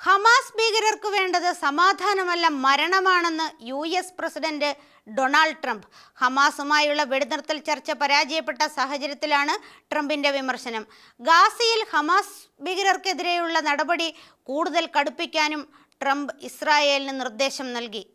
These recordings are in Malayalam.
ഹമാസ് ഭീകരർക്ക് വേണ്ടത് സമാധാനമല്ല മരണമാണെന്ന് US പ്രസിഡന്റ് ഡൊണാൾഡ് ട്രംപ്. ഹമാസുമായുള്ള വെടിനിർത്തൽ ചർച്ച പരാജയപ്പെട്ട സാഹചര്യത്തിലാണ് ട്രംപിന്റെ വിമർശനം. ഗാസയിൽ ഹമാസ് ഭീകരർക്കെതിരെയുള്ള നടപടി കൂടുതൽ കടുപ്പിക്കാനും ട്രംപ് ഇസ്രായേലിന് നിർദ്ദേശം നൽകി.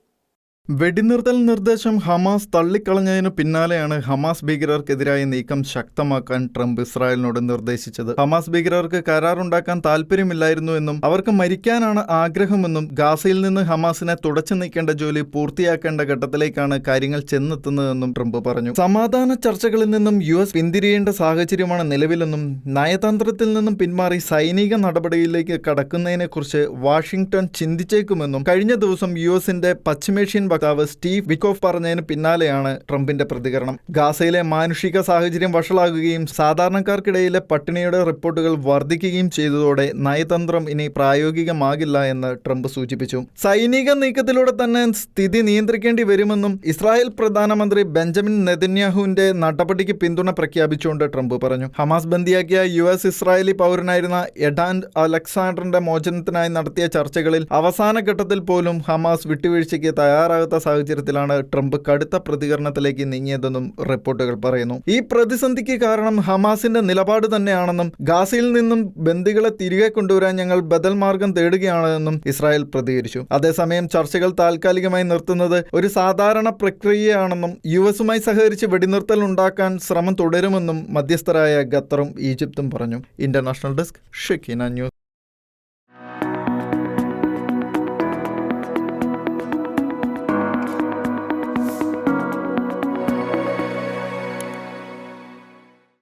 വെടിനിർത്തൽ നിർദ്ദേശം ഹമാസ് തള്ളിക്കളഞ്ഞതിനു പിന്നാലെയാണ് ഹമാസ് ഭീകരർക്കെതിരായ നീക്കം ശക്തമാക്കാൻ ട്രംപ് ഇസ്രായേലിനോട് നിർദ്ദേശിച്ചത്. ഹമാസ് ഭീകരർക്ക് കരാറുണ്ടാക്കാൻ താല്പര്യമില്ലായിരുന്നു എന്നും അവർക്ക് മരിക്കാനാണ് ആഗ്രഹമെന്നും ഗാസയിൽ നിന്ന് ഹമാസിനെ തുടച്ചു നീക്കേണ്ട ജോലി പൂർത്തിയാക്കേണ്ട ഘട്ടത്തിലേക്കാണ് കാര്യങ്ങൾ ചെന്നെത്തുന്നതെന്നും ട്രംപ് പറഞ്ഞു. സമാധാന ചർച്ചകളിൽ നിന്നും US പിന്തിരിയേണ്ട സാഹചര്യമാണ് നിലവിലെന്നും നയതന്ത്രത്തിൽ നിന്നും പിന്മാറി സൈനിക നടപടിയിലേക്ക് കടക്കുന്നതിനെക്കുറിച്ച് വാഷിംഗ്ടൺ ചിന്തിച്ചേക്കുമെന്നും കഴിഞ്ഞ ദിവസം USന്റെ പശ്ചിമേഷ്യൻ വക്താവ് സ്റ്റീവ് വിക്കോഫ് പറഞ്ഞതിന് പിന്നാലെയാണ് ട്രംപിന്റെ പ്രതികരണം. ഗാസയിലെ മാനുഷിക സാഹചര്യം വഷളാകുകയും സാധാരണക്കാർക്കിടയിലെ പട്ടിണിയുടെ റിപ്പോർട്ടുകൾ വർദ്ധിക്കുകയും ചെയ്തതോടെ നയതന്ത്രം ഇനി പ്രായോഗികമാകില്ല എന്ന് ട്രംപ് സൂചിപ്പിച്ചു. സൈനിക നീക്കത്തിലൂടെ തന്നെ സ്ഥിതി നിയന്ത്രിക്കേണ്ടി വരുമെന്നും ഇസ്രായേൽ പ്രധാനമന്ത്രി ബെഞ്ചമിൻ നെതന്യാഹുവിന്റെ നടപടിക്ക് പിന്തുണ പ്രഖ്യാപിച്ചുകൊണ്ട് ട്രംപ് പറഞ്ഞു. ഹമാസ് ബന്ദിയാക്കിയ US ഇസ്രായേലി പൗരനായിരുന്ന എഡാൻ അലക്സാണ്ടറിന്റെ മോചനത്തിനായി നടത്തിയ ചർച്ചകളിൽ അവസാന ഘട്ടത്തിൽ പോലും ഹമാസ് വിട്ടുവീഴ്ചയ്ക്ക് തയ്യാറാകുന്ന സാഹചര്യത്തിലാണ് ട്രംപ് കടുത്ത പ്രതികരണത്തിലേക്ക് നീങ്ങിയതെന്നും റിപ്പോർട്ടുകൾ പറയുന്നു. ഈ പ്രതിസന്ധിക്ക് കാരണം ഹമാസിന്റെ നിലപാട് തന്നെയാണെന്നും ഗാസയിൽ നിന്നും ബന്ദികളെ തിരികെ കൊണ്ടുവരാൻ ഞങ്ങൾ ബദൽ മാർഗം തേടുകയാണെന്നും ഇസ്രായേൽ പ്രതികരിച്ചു. അതേസമയം ചർച്ചകൾ താൽക്കാലികമായി നിർത്തുന്നത് ഒരു സാധാരണ പ്രക്രിയയാണെന്നും USുമായി സഹകരിച്ച് വെടിനിർത്തൽ ഉണ്ടാക്കാൻ ശ്രമം തുടരുമെന്നും മധ്യസ്ഥരായ ഖത്തറും ഈജിപ്തും പറഞ്ഞു. International desk Shekinah news.